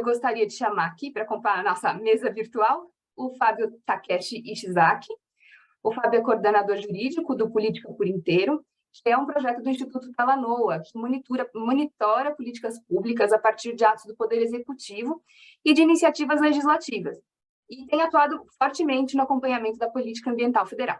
eu gostaria de chamar aqui, para acompanhar a nossa mesa virtual, o Fábio Takeshi Ishizaki. O Fábio é coordenador jurídico do Política por Inteiro, que é um projeto do Instituto Talanoa, que monitora políticas públicas a partir de atos do Poder Executivo e de iniciativas legislativas, e tem atuado fortemente no acompanhamento da política ambiental federal.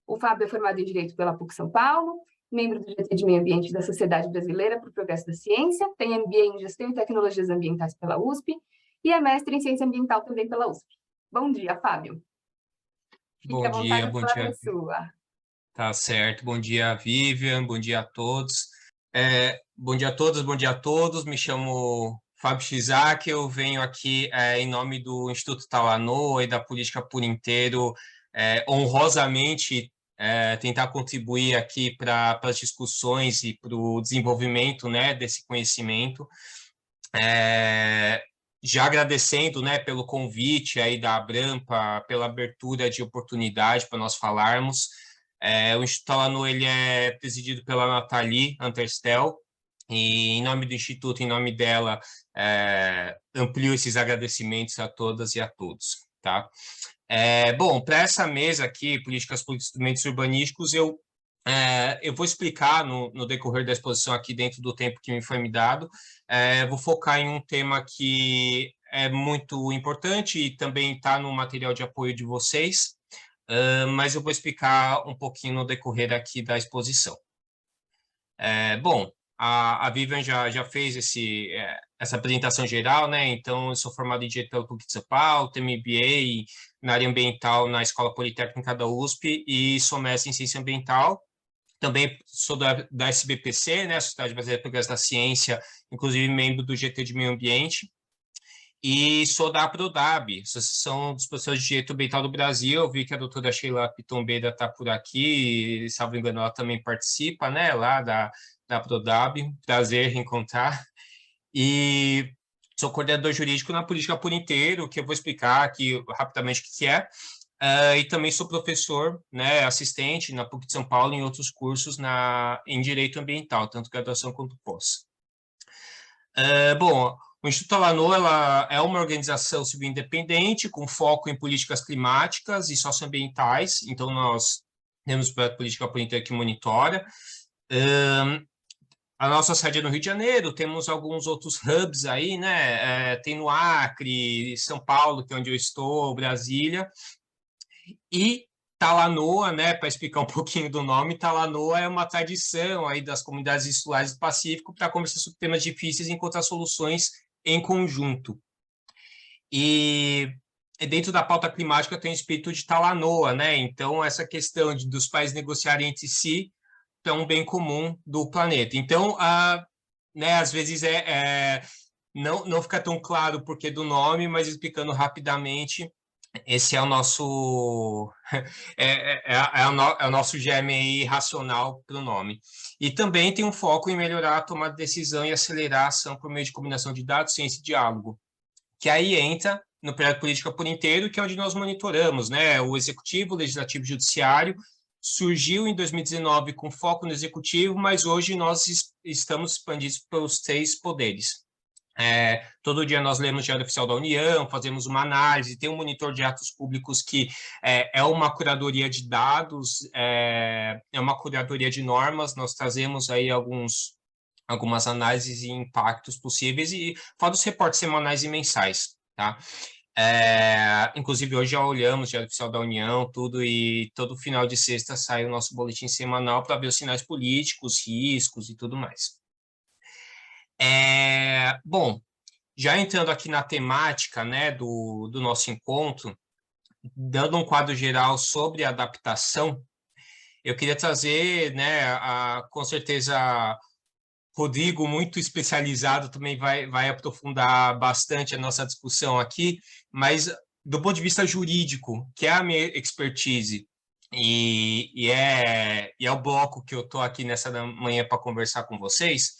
O Fábio é formado em Direito pela PUC São Paulo, membro do GT de Meio Ambiente da Sociedade Brasileira para o Progresso da Ciência, tem MBA em Gestão e Tecnologias Ambientais pela USP e é mestre em Ciência Ambiental também pela USP. Bom dia, Fábio. Fique à vontade, Bom a dia. é sua. Tá certo. Bom dia, Vivian. Bom dia a todos. Bom dia a todas, bom dia a todos. Me chamo Fábio Ishizaki. Eu venho aqui em nome do Instituto Talanoa e da Política por Inteiro, honrosamente tentar contribuir aqui para as discussões e para o desenvolvimento, né, desse conhecimento. Já agradecendo, né, pelo convite aí da Abrampa, pela abertura de oportunidade para nós falarmos. O Instituto Talanoa, ele é presidido pela Nathalie Anterstel, e em nome do Instituto, em nome dela, amplio esses agradecimentos a todas e a todos, tá? Bom, para essa mesa aqui, Políticas por Instrumentos Urbanísticos, eu vou explicar no decorrer da exposição aqui dentro do tempo que me foi me dado. Vou focar em um tema que é muito importante e também está no material de apoio de vocês, mas eu vou explicar um pouquinho no decorrer aqui da exposição. Bom, a Vivian já fez essa apresentação geral, né? Então, eu sou formado em Direito pela PUC de São Paulo, tenho MBA na área ambiental na Escola Politécnica da USP e sou mestre em Ciência Ambiental. Também sou da SBPC, né, Sociedade Brasileira de Progresso da Ciência, inclusive membro do GT de Meio Ambiente, e sou da Prodab, Associação dos Professores de Direito Ambiental do Brasil. Eu vi que a doutora Sheila Pitombeira está por aqui, e, salvo engano, ela também participa, né, lá da Prodab, prazer reencontrar. E sou coordenador jurídico na Política por Inteiro, que eu vou explicar aqui rapidamente o que é. E também sou professor, né, assistente na PUC de São Paulo em outros cursos em Direito Ambiental, tanto graduação quanto pós. Bom, o Instituto Talanoa, ela é uma organização civil independente com foco em políticas climáticas e socioambientais, então nós temos o projeto Política por Inteiro que monitora. A nossa sede é no Rio de Janeiro, temos alguns outros hubs aí, né, tem no Acre, São Paulo, que é onde eu estou, Brasília. E Talanoa, né, para explicar um pouquinho do nome, Talanoa é uma tradição aí das comunidades insulares do Pacífico para conversar sobre temas difíceis e encontrar soluções em conjunto. E dentro da pauta climática tem o espírito de Talanoa, né? Então, essa questão dos países negociarem entre si para um bem comum do planeta. Então, né, às vezes não fica tão claro o porquê do nome, mas explicando rapidamente, esse é o nosso é o nosso germe racional para o nome. E também tem um foco em melhorar a tomada de decisão e acelerar a ação por meio de combinação de dados, ciência e diálogo, que aí entra no projeto Política por Inteiro, que é onde nós monitoramos, né, o Executivo, o Legislativo e o Judiciário. Surgiu em 2019 com foco no Executivo, mas hoje nós estamos expandidos pelos 3 poderes. Todo dia nós lemos o Diário Oficial da União, fazemos uma análise, tem um monitor de atos públicos que é uma curadoria de dados, é uma curadoria de normas. Nós trazemos aí algumas análises e impactos possíveis e fora dos reportes semanais e mensais, tá? Inclusive hoje já olhamos o Diário Oficial da União, tudo, e todo final de sexta sai o nosso boletim semanal para ver os sinais políticos, riscos e tudo mais. Bom, já entrando aqui na temática, né, do nosso encontro, dando um quadro geral sobre a adaptação, eu queria trazer, né, com certeza, Rodrigo, muito especializado, também vai aprofundar bastante a nossa discussão aqui, mas do ponto de vista jurídico, que é a minha expertise, e é o bloco que eu estou aqui nessa manhã para conversar com vocês.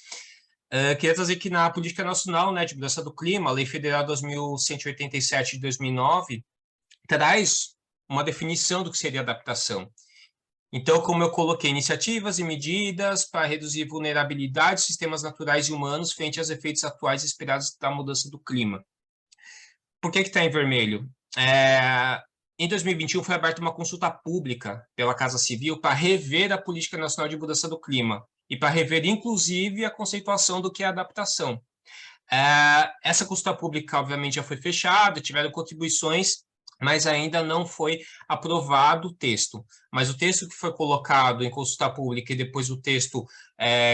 Queria trazer que na Política Nacional, né, de Mudança do Clima, a Lei Federal 2187 de 2009, traz uma definição do que seria adaptação. Então, como eu coloquei, iniciativas e medidas para reduzir vulnerabilidade de sistemas naturais e humanos frente aos efeitos atuais e esperados da mudança do clima. Por que está em vermelho? Em 2021 foi aberta uma consulta pública pela Casa Civil para rever a Política Nacional de Mudança do Clima e para rever, inclusive, a conceituação do que é adaptação. Essa consulta pública, obviamente, já foi fechada, tiveram contribuições, mas ainda não foi aprovado o texto. Mas o texto que foi colocado em consulta pública e depois o texto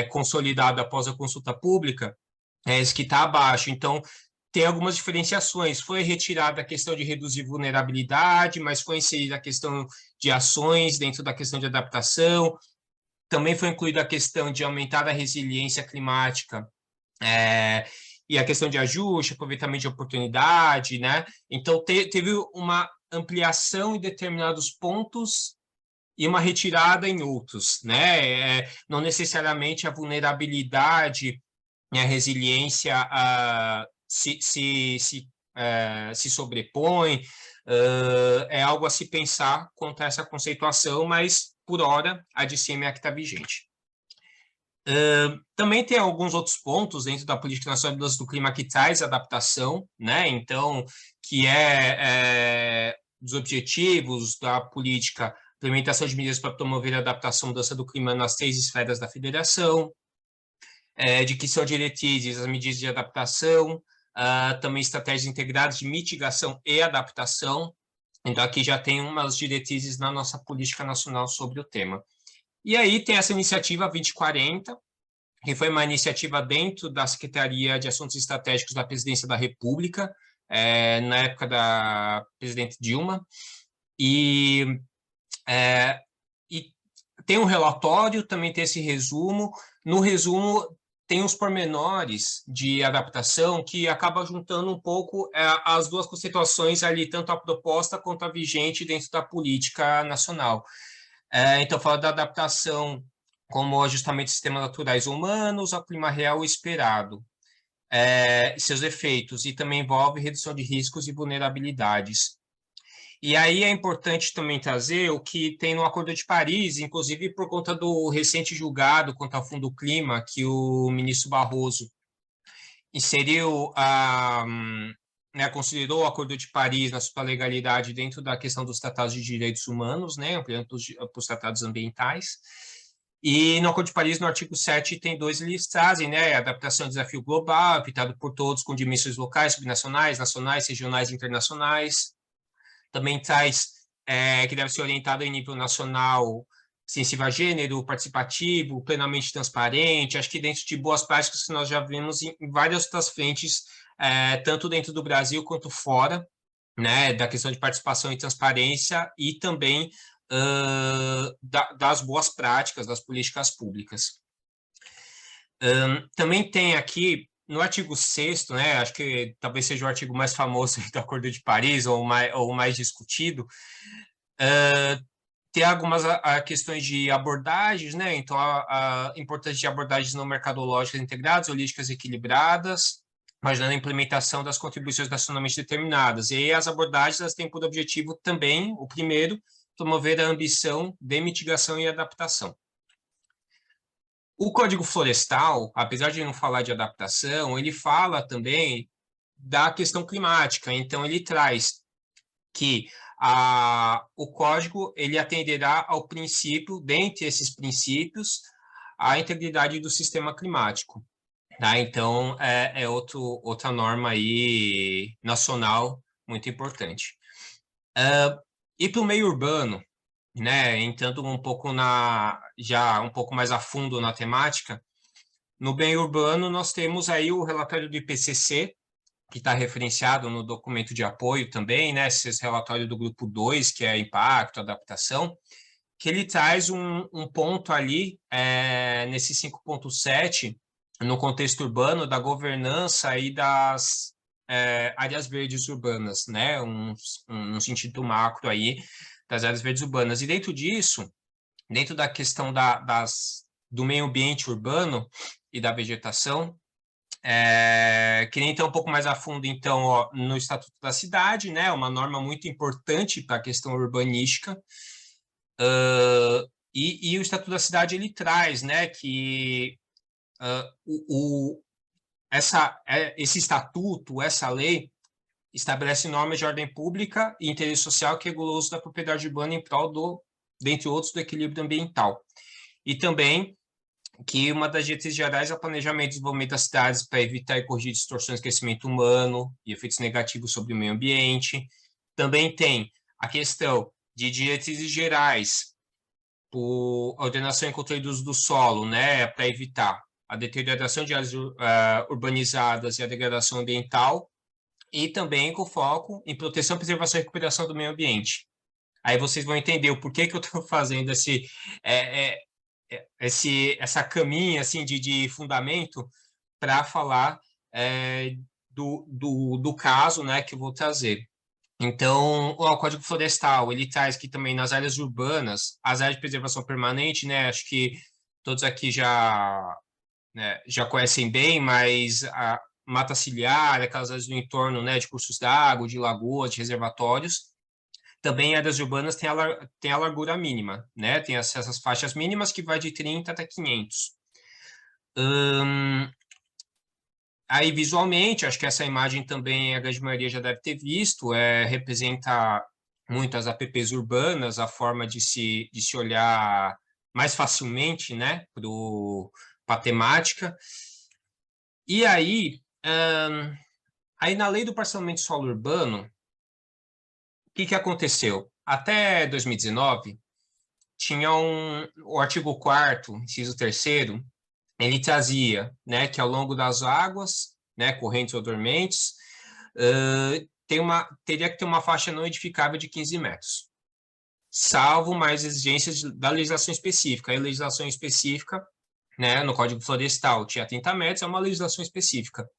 consolidado após a consulta pública é esse que está abaixo. Então, tem algumas diferenciações. Foi retirada a questão de reduzir vulnerabilidade, mas foi inserida a questão de ações dentro da questão de adaptação. Também foi incluída a questão de aumentar a resiliência climática e a questão de ajuste, aproveitamento de oportunidade, né? Então, teve uma ampliação em determinados pontos e uma retirada em outros, né? Não necessariamente a vulnerabilidade e a resiliência se sobrepõe, é algo a se pensar quanto a essa conceituação, mas, por hora, a de cima é a que está vigente. Também tem alguns outros pontos dentro da Política Nacional de Mudança do Clima que traz adaptação, né? Então, que dos objetivos da política, implementação de medidas para promover a adaptação e mudança do clima nas 3 esferas da federação, de que são diretrizes as medidas de adaptação, também estratégias integradas de mitigação e adaptação. Então, aqui já tem umas diretrizes na nossa política nacional sobre o tema. E aí tem essa iniciativa 2040, que foi uma iniciativa dentro da Secretaria de Assuntos Estratégicos da Presidência da República, na época da presidente Dilma, e tem um relatório, também tem esse resumo. No resumo, tem os pormenores de adaptação que acaba juntando um pouco as duas conceituações ali, tanto a proposta quanto a vigente dentro da política nacional. Então, fala da adaptação como ajustamento de sistemas naturais humanos ao clima real esperado, seus efeitos, e também envolve redução de riscos e vulnerabilidades. E aí é importante também trazer o que tem no Acordo de Paris, inclusive por conta do recente julgado quanto ao Fundo Clima, que o ministro Barroso inseriu, considerou o Acordo de Paris na sua legalidade dentro da questão dos tratados de direitos humanos, né, ampliando para os tratados ambientais. E no Acordo de Paris, no artigo 7, tem 2 eles trazem, né, adaptação ao desafio global, habitado por todos, com dimensões locais, subnacionais, nacionais, regionais e internacionais. Também traz que deve ser orientado em nível nacional, sensível a gênero, participativo, plenamente transparente. Acho que dentro de boas práticas que nós já vimos em várias outras frentes, tanto dentro do Brasil quanto fora, né, da questão de participação e transparência e também das boas práticas, das políticas públicas. Também tem aqui, no artigo 6º, né, acho que talvez seja o artigo mais famoso do Acordo de Paris, ou mais discutido, tem algumas questões de abordagens, né, então a importância de abordagens não mercadológicas integradas, holísticas e equilibradas, imaginando a implementação das contribuições nacionalmente determinadas. E aí as abordagens elas têm por objetivo também, o primeiro, promover a ambição de mitigação e adaptação. O Código Florestal, apesar de não falar de adaptação, ele fala também da questão climática. Então, ele traz que o código ele atenderá ao princípio, dentre esses princípios, a integridade do sistema climático. Tá? Então, outra norma aí nacional muito importante. E para o meio urbano, né, entrando um pouco já um pouco mais a fundo na temática, no meio urbano nós temos aí o relatório do IPCC, que está referenciado no documento de apoio também, né, esse relatório do grupo 2, que é impacto, adaptação, que ele traz um ponto ali, nesse 5.7, no contexto urbano, da governança e das áreas verdes urbanas, né, um sentido macro aí, das áreas verdes urbanas. E dentro disso, dentro da questão do meio ambiente urbano e da vegetação, queria entrar um pouco mais a fundo, então, no Estatuto da Cidade, né, uma norma muito importante para a questão urbanística, e o Estatuto da Cidade, ele traz, né, que esse estatuto, essa lei, estabelece normas de ordem pública e interesse social que regulam o uso da propriedade urbana em prol dentre outros, do equilíbrio ambiental. E também que uma das diretrizes gerais é o planejamento e desenvolvimento das cidades para evitar e corrigir distorções do crescimento humano e efeitos negativos sobre o meio ambiente. Também tem a questão de diretrizes gerais por ordenação e controle do uso do solo, né, para evitar a deterioração de áreas urbanizadas e a degradação ambiental, e também com foco em proteção, preservação e recuperação do meio ambiente. Aí vocês vão entender o porquê que eu estou fazendo essa caminha assim, de fundamento para falar do caso, né, que eu vou trazer. Então, o Código Florestal, ele traz que também nas áreas urbanas, as áreas de preservação permanente, né, acho que todos aqui já conhecem bem, mas a mata ciliar, aquelas áreas do entorno, né, de cursos d'água, de lagoas, de reservatórios. Também áreas urbanas têm a largura mínima, né, tem essas faixas mínimas que vai de 30 até 500. Aí, visualmente, acho que essa imagem também a grande maioria já deve ter visto, representa muito as APPs urbanas, a forma de se olhar mais facilmente, né, para a temática. E aí, na lei do parcelamento de solo urbano, o que aconteceu? Até 2019, tinha o artigo 4º, inciso 3º, ele trazia, né, que ao longo das águas, né, correntes ou dormentes, teria que ter uma faixa não edificável de 15 metros, salvo mais exigências da legislação específica. A legislação específica, né, no Código Florestal tinha 30 metros, é uma legislação específica.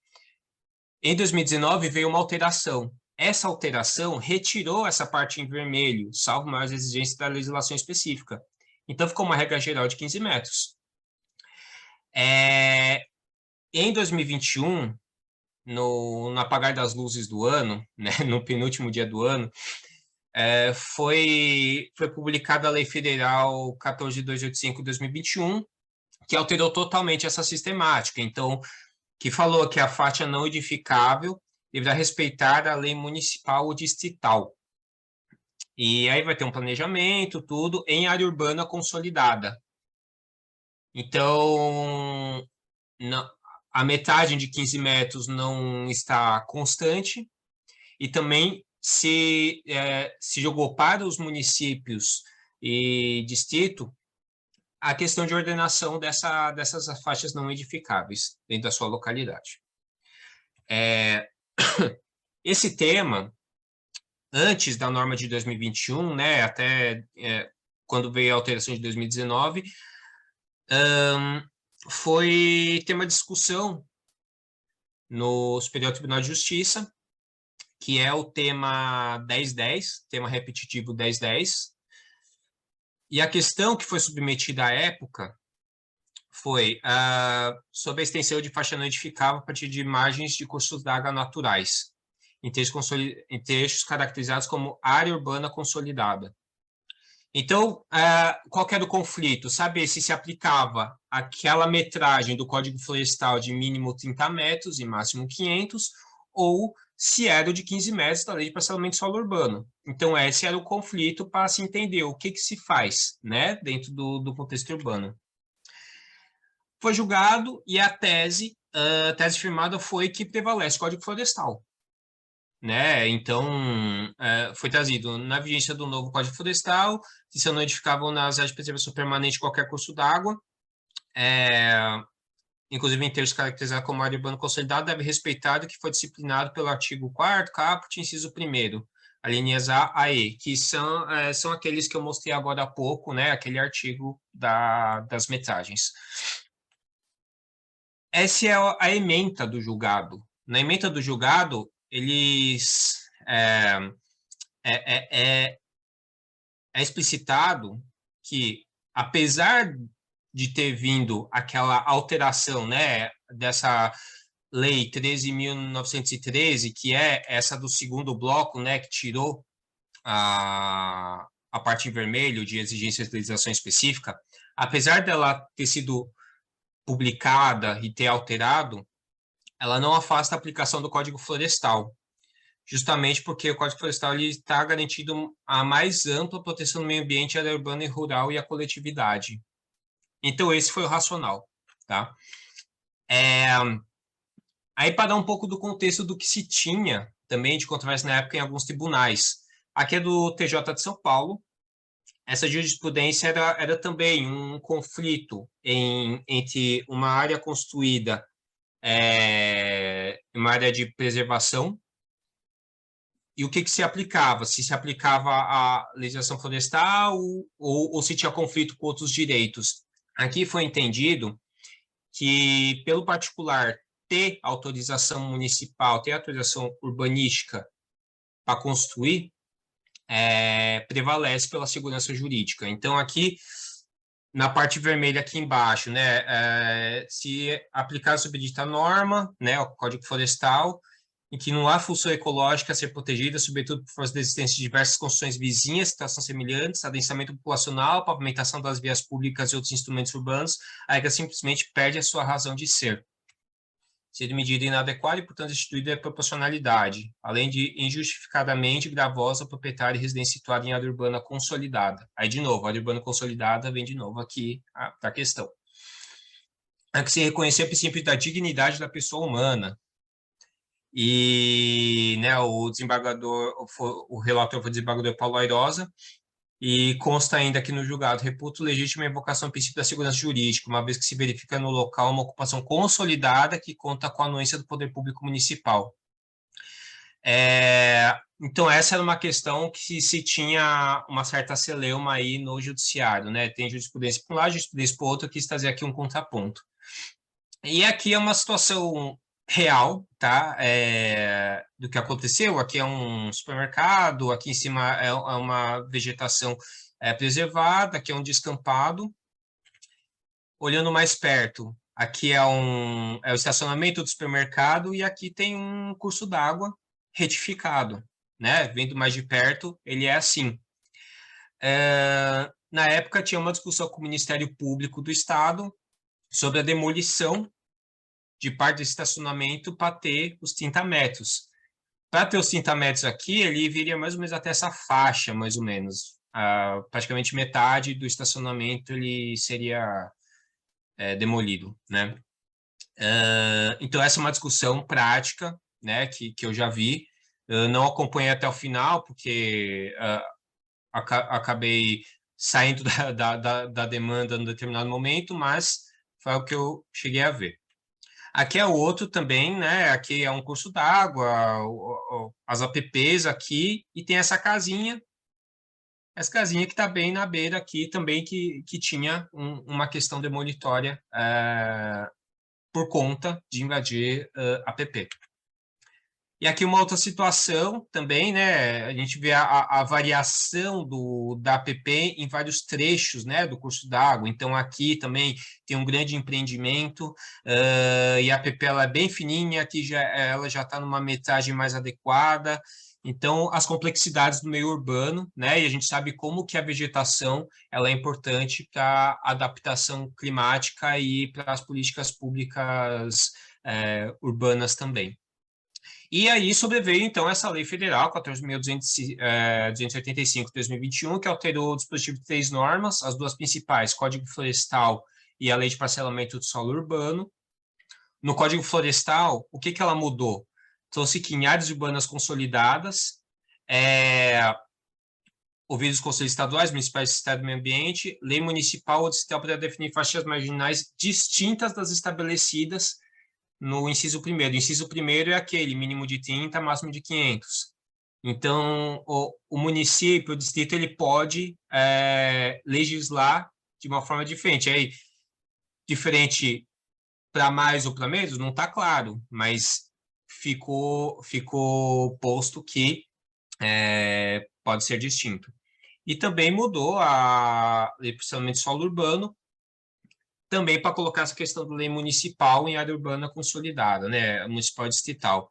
Em 2019 veio uma alteração. Essa alteração retirou essa parte em vermelho, salvo maiores exigências da legislação específica. Então ficou uma regra geral de 15 metros. Em 2021, no apagar das luzes do ano, né, no penúltimo dia do ano, foi publicada a Lei Federal 14.285/2021, que alterou totalmente essa sistemática. Então, que falou que a faixa não edificável deverá respeitar a lei municipal ou distrital. E aí vai ter um planejamento, tudo, em área urbana consolidada. Então, a metragem de 15 metros não está constante, e também se jogou para os municípios e distrito a questão de ordenação dessas faixas não edificáveis dentro da sua localidade. Esse tema, antes da norma de 2021, né, até quando veio a alteração de 2019, foi tema de discussão no Superior Tribunal de Justiça, que é o tema 1010, tema repetitivo 1010. E a questão que foi submetida à época foi sobre a extensão de faixa não edificável a partir de margens de cursos d'água naturais, em trechos caracterizados como área urbana consolidada. Então, qual que era o conflito? Saber se aplicava aquela metragem do Código Florestal de mínimo 30 metros e máximo 500, ou se era o de 15 metros da Lei de Parcelamento de Solo Urbano. Então, esse era o conflito para se entender o que se faz, né, dentro do contexto urbano. Foi julgado e a tese firmada foi que prevalece o Código Florestal. Né? Então, foi trazido na vigência do novo Código Florestal, que se não edificavam nas áreas de preservação permanente qualquer curso d'água, inclusive em termos caracterizados como área urbana consolidada, deve respeitar o que foi disciplinado pelo artigo 4º, caput, inciso 1º, alíneas A a E, que são aqueles que eu mostrei agora há pouco, né? Aquele artigo das metragens. Essa é a ementa do julgado. Na ementa do julgado, eles é explicitado que, apesar de ter vindo aquela alteração, né, dessa lei 13.913, que é essa do segundo bloco, né, que tirou a parte em vermelho de exigências de legislação específica, apesar dela ter sido publicada e ter alterado, ela não afasta a aplicação do Código Florestal, justamente porque o Código Florestal está garantindo a mais ampla proteção do meio ambiente, área urbana e rural e a coletividade. Então, esse foi o racional, tá? Aí, para dar um pouco do contexto do que se tinha também de controvérsia na época em alguns tribunais. Aqui é do TJ de São Paulo. Essa jurisprudência era também um conflito entre uma área construída, uma área de preservação, e o que se aplicava? Se aplicava a legislação florestal ou se tinha conflito com outros direitos. Aqui foi entendido que, pelo particular, ter autorização municipal, ter autorização urbanística para construir, prevalece pela segurança jurídica. Então, aqui, na parte vermelha aqui embaixo, né, se aplicar sob dita norma, né, o Código Florestal, em que não há função ecológica a ser protegida, sobretudo por força da existência de diversas construções vizinhas, situações semelhantes, adensamento populacional, pavimentação das vias públicas e outros instrumentos urbanos, a regra simplesmente perde a sua razão de ser. Sendo medida inadequada e, portanto, instituída a proporcionalidade, além de injustificadamente gravosa ao proprietário e residente situado em área urbana consolidada. Aí, de novo, a área urbana consolidada vem de novo aqui para a questão. Aqui se reconhecer o princípio da dignidade da pessoa humana. E, né, o relator foi o desembargador Paulo Airosa, e consta ainda que no julgado reputo legítima a invocação do princípio da segurança jurídica, uma vez que se verifica no local uma ocupação consolidada que conta com a anuência do poder público municipal. Então, essa era uma questão que se tinha uma certa celeuma aí no judiciário, né? Tem jurisprudência por um lado, jurisprudência por outro, quis trazer aqui um contraponto. E aqui é uma situação real, tá? Do que aconteceu. Aqui é um supermercado, aqui em cima é uma vegetação preservada, aqui é um descampado. Olhando mais perto, aqui é o estacionamento do supermercado e aqui tem um curso d'água retificado, né? Vendo mais de perto, ele é assim. Na época, tinha uma discussão com o Ministério Público do Estado sobre a demolição de parte do estacionamento para ter os 30 metros. Para ter os 30 metros aqui, ele viria mais ou menos até essa faixa, mais ou menos. Praticamente metade do estacionamento ele seria demolido, né? Então, essa é uma discussão prática, né, que eu já vi. Eu não acompanhei até o final, porque acabei saindo da demanda em determinado momento, mas foi o que eu cheguei a ver. Aqui é o outro também, né? Aqui é um curso d'água, as APPs aqui, e tem essa casinha que está bem na beira aqui também, que tinha uma questão demolitória por conta de invadir APP. E aqui uma outra situação também, né? A gente vê a variação da APP em vários trechos, né, do curso d'água. Então, aqui também tem um grande empreendimento e a APP ela é bem fininha, aqui ela já está numa metragem mais adequada. Então, as complexidades do meio urbano, né? E a gente sabe como que a vegetação ela é importante para a adaptação climática e para as políticas públicas urbanas também. E aí sobreveio, então, essa lei federal, 14.285 de 2021, que alterou o dispositivo de 3 normas, as duas principais, Código Florestal e a Lei de Parcelamento do Solo Urbano. No Código Florestal, o que ela mudou? Trouxe que em áreas urbanas consolidadas, ouvidos os conselhos estaduais, municipais do Estado do Meio Ambiente, lei municipal ou distrital para definir faixas marginais distintas das estabelecidas no inciso primeiro. O inciso primeiro é aquele mínimo de 30, máximo de 500. Então, o município, o distrito, ele pode legislar de uma forma diferente. Aí, diferente para mais ou para menos, não está claro, mas ficou posto que pode ser distinto. E também mudou a lei de parcelamento de solo urbano, também para colocar essa questão da lei municipal em área urbana consolidada, né, municipal distrital.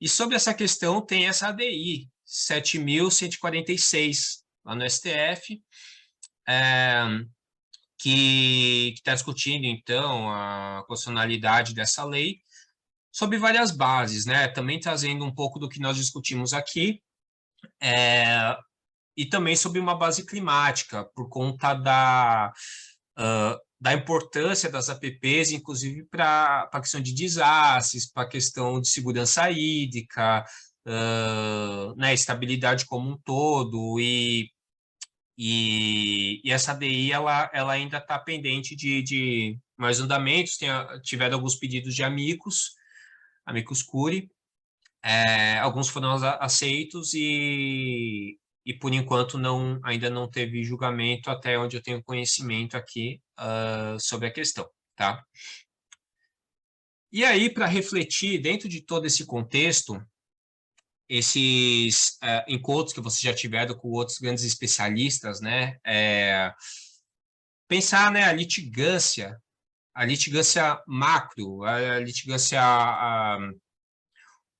E sobre essa questão tem essa ADI 7.146 lá no STF, que está discutindo, então, a constitucionalidade dessa lei, sobre várias bases, né? Também trazendo um pouco do que nós discutimos aqui, e também sobre uma base climática, por conta da importância das APPs, inclusive para a questão de desastres, para a questão de segurança hídrica, né, estabilidade como um todo, e essa ADI ela ainda está pendente de mais andamentos, tiveram alguns pedidos de amicus curiae, alguns foram aceitos e por enquanto ainda não teve julgamento, até onde eu tenho conhecimento aqui sobre a questão, tá? E aí, para refletir dentro de todo esse contexto, esses encontros que você já tiveram com outros grandes especialistas, né? Pensar, né, a litigância macro, a litigância,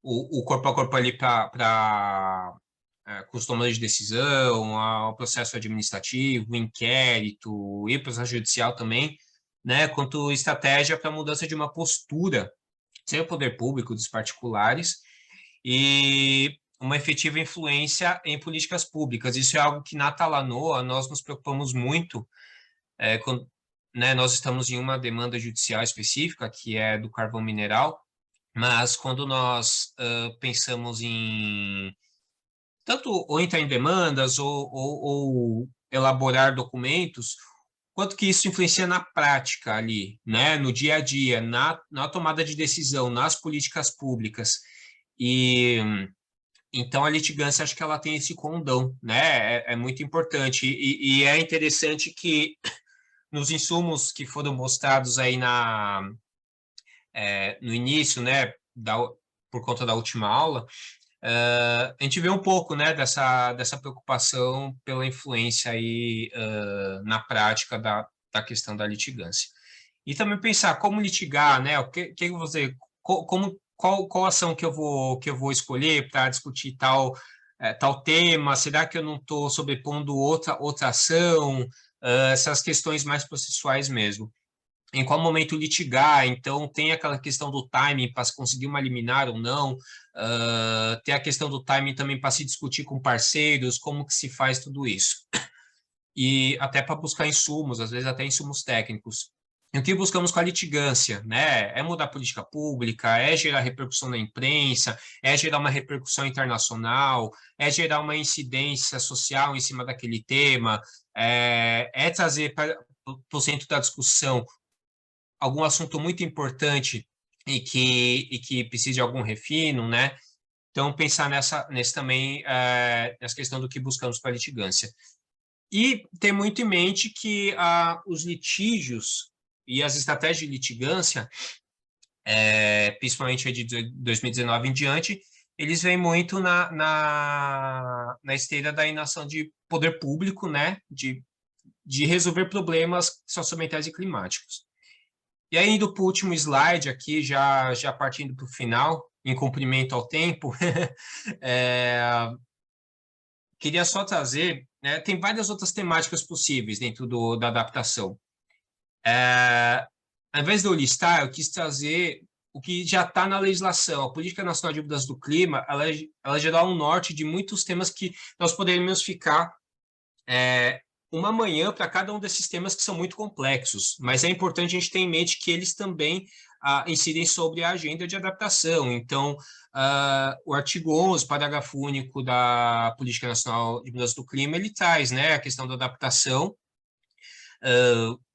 o corpo a corpo ali para com os tomadores de decisão, ao processo administrativo, o inquérito e o processo judicial também, né, quanto estratégia para a mudança de uma postura, seja o poder público, dos particulares, e uma efetiva influência em políticas públicas. Isso é algo que na Talanoa nós nos preocupamos muito, quando, né, nós estamos em uma demanda judicial específica, que é do carvão mineral, mas quando nós pensamos em tanto ou entrar em demandas ou elaborar documentos, quanto que isso influencia na prática ali, né, no dia a dia, na tomada de decisão, nas políticas públicas. E então a litigância, acho que ela tem esse condão, né, é muito importante. E é interessante que nos insumos que foram mostrados aí no início, né, por conta da última aula, a gente vê um pouco, né, dessa preocupação pela influência aí, na prática da questão da litigância. E também pensar como litigar, né, que você, qual ação que eu vou escolher para discutir tal tema, será que eu não estou sobrepondo outra ação, essas questões mais processuais mesmo. Em qual momento litigar, então tem aquela questão do timing para se conseguir uma liminar ou não, tem a questão do timing também para se discutir com parceiros, como que se faz tudo isso. E até para buscar insumos, às vezes até insumos técnicos. E o que buscamos com a litigância, né? É mudar a política pública, é gerar repercussão na imprensa, é gerar uma repercussão internacional, é gerar uma incidência social em cima daquele tema, é trazer para o centro da discussão algum assunto muito importante e que precise de algum refino, né? Então, pensar nesse também, nessa questão do que buscamos para a litigância. E ter muito em mente que os litígios e as estratégias de litigância, principalmente de 2019 em diante, eles vêm muito na esteira da inação de poder público, né? De resolver problemas socioambientais e climáticos. E aí, indo para o último slide aqui, já partindo para o final, em cumprimento ao tempo, queria só trazer, né, tem várias outras temáticas possíveis dentro da adaptação. Ao invés de eu listar, eu quis trazer o que já está na legislação. A Política Nacional de Mudança do Clima, ela já dá um norte de muitos temas que nós poderíamos ficar uma manhã para cada um desses temas que são muito complexos, mas é importante a gente ter em mente que eles também incidem sobre a agenda de adaptação. Então, o artigo 11, parágrafo único da Política Nacional de Mudança do Clima, ele traz, né, a questão da adaptação,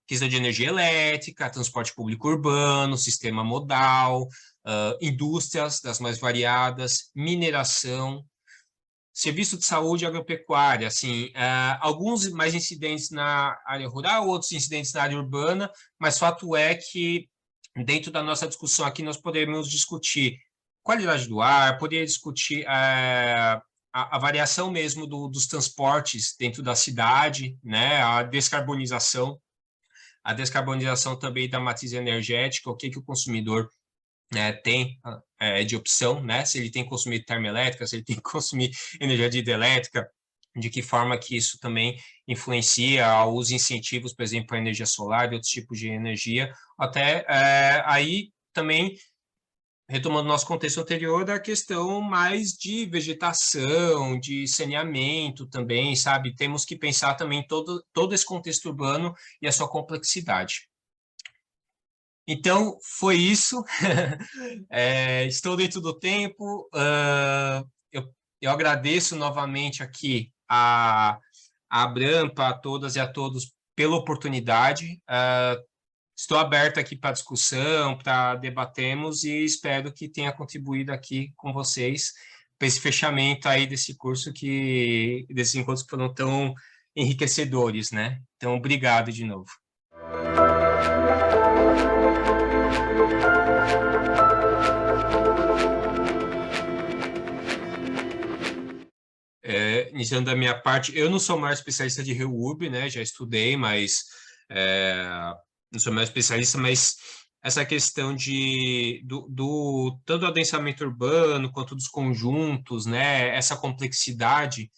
questão de energia elétrica, transporte público urbano, sistema modal, indústrias das mais variadas, mineração, serviço de saúde agropecuária, assim, alguns mais incidentes na área rural, outros incidentes na área urbana, mas fato é que dentro da nossa discussão aqui nós podemos discutir qualidade do ar, poder discutir a variação mesmo dos transportes dentro da cidade, né, a descarbonização também da matriz energética, o que o consumidor tem de opção, né? Se ele tem que consumir termoelétrica, se ele tem que consumir energia de hidrelétrica, de que forma que isso também influencia os incentivos, por exemplo, a energia solar e outros tipos de energia, até aí também retomando nosso contexto anterior, a questão mais de vegetação, de saneamento também, sabe? Temos que pensar também todo esse contexto urbano e a sua complexidade. Então, foi isso. Estou dentro do tempo. Eu agradeço novamente aqui a Abrampa, a todas e a todos pela oportunidade. Estou aberto aqui para discussão, para debatermos e espero que tenha contribuído aqui com vocês para esse fechamento aí desse curso desses encontros que foram tão enriquecedores, né? Então, obrigado de novo. Iniciando da minha parte, eu não sou o maior especialista de REURB, né? Já estudei, mas não sou o maior especialista, mas essa questão tanto do adensamento urbano quanto dos conjuntos, né? Essa complexidade,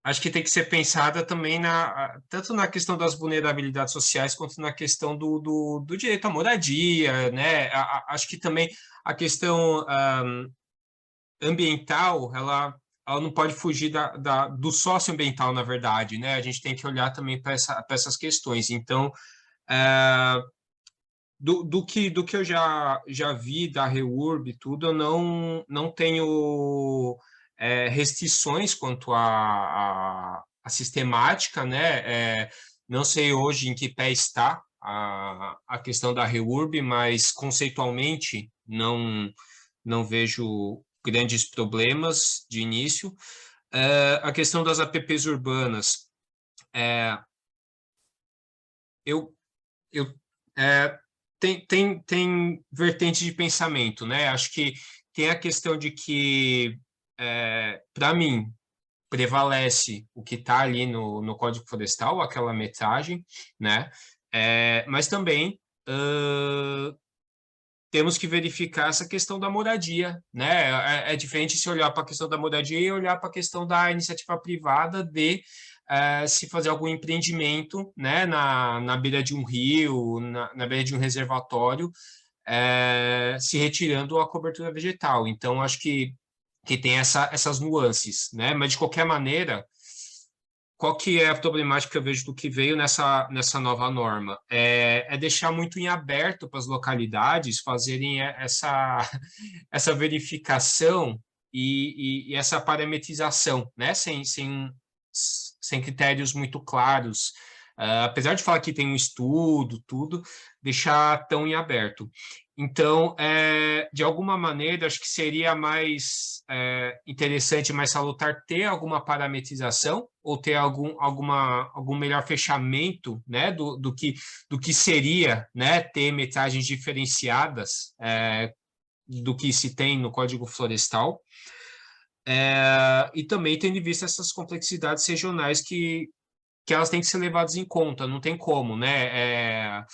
acho que tem que ser pensada também tanto na questão das vulnerabilidades sociais quanto na questão do direito à moradia, né? Acho que também a questão ambiental, ela não pode fugir do socioambiental, na verdade, né? A gente tem que olhar também para essas questões. Então, do que eu já vi da REURB e tudo, eu não tenho restrições quanto à sistemática, né? Não sei hoje em que pé está a questão da REURB, mas conceitualmente não vejo grandes problemas de início. A questão das APPs urbanas, tem vertente de pensamento, né? Acho que tem a questão de que, para mim, prevalece o que está ali no Código Florestal, aquela metragem, né? Mas também temos que verificar essa questão da moradia, né? É diferente se olhar para a questão da moradia e olhar para a questão da iniciativa privada de se fazer algum empreendimento, né, na beira de um rio, na beira de um reservatório, se retirando a cobertura vegetal. Então, acho que tem essas nuances, né? Mas, de qualquer maneira, qual que é a problemática que eu vejo do que veio nessa nova norma? É deixar muito em aberto para as localidades fazerem essa verificação e essa parametrização, né? Sem critérios muito claros. Apesar de falar que tem um estudo, tudo, deixar tão em aberto. Então, de alguma maneira, acho que seria mais interessante, mais salutar ter alguma parametrização ou ter algum melhor fechamento, né, do que seria, né, ter metragens diferenciadas do que se tem no Código Florestal. E também tendo em vista essas complexidades regionais que elas têm que ser levadas em conta, não tem como, né?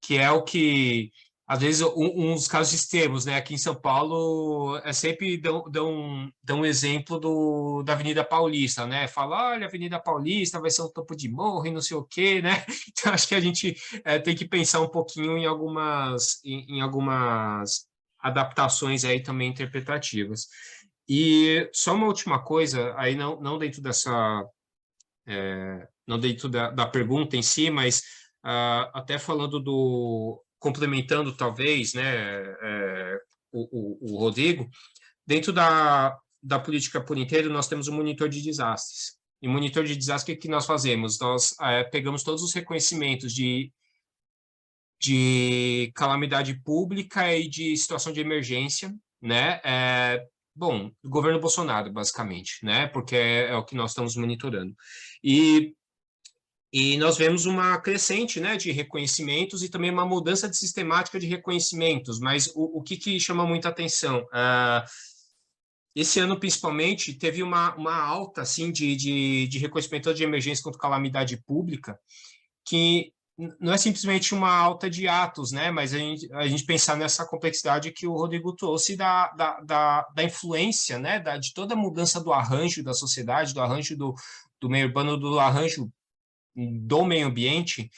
Que é o que, às vezes, uns casos extremos, né? Aqui em São Paulo, sempre dão um exemplo da Avenida Paulista, né? Fala, olha, a Avenida Paulista vai ser um topo de morro e não sei o quê, né? Então, acho que a gente tem que pensar um pouquinho em algumas adaptações aí também interpretativas. E só uma última coisa, aí não dentro não dentro da pergunta em si, mas até falando complementando talvez, né, o Rodrigo, dentro da política por inteiro, nós temos um monitor de desastres. E monitor de desastres, o que nós fazemos? Nós pegamos todos os reconhecimentos de calamidade pública e de situação de emergência, né? Bom, do governo Bolsonaro, basicamente, né? Porque é o que nós estamos monitorando. E nós vemos uma crescente, né, de reconhecimentos e também uma mudança de sistemática de reconhecimentos. Mas o que chama muita atenção? Esse ano, principalmente, teve uma alta assim, de reconhecimento de emergência contra calamidade pública, que não é simplesmente uma alta de atos, né? Mas a gente pensar nessa complexidade que o Rodrigo trouxe da influência, né? De toda a mudança do arranjo da sociedade, do arranjo do meio urbano, do arranjo do meio ambiente,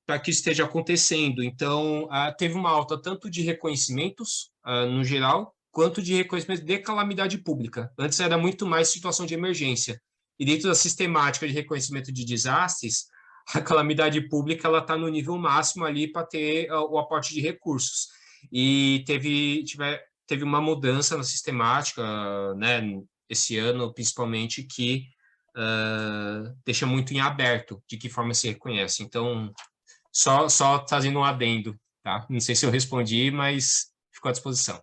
para que isso esteja acontecendo. Então, teve uma alta tanto de reconhecimentos, no geral, quanto de reconhecimento de calamidade pública. Antes era muito mais situação de emergência. E dentro da sistemática de reconhecimento de desastres, a calamidade pública ela está no nível máximo ali para ter o aporte de recursos. E teve uma mudança na sistemática, né, esse ano, principalmente, que deixa muito em aberto de que forma se reconhece. Então, só fazendo um adendo, tá? Não sei se eu respondi, mas fico à disposição.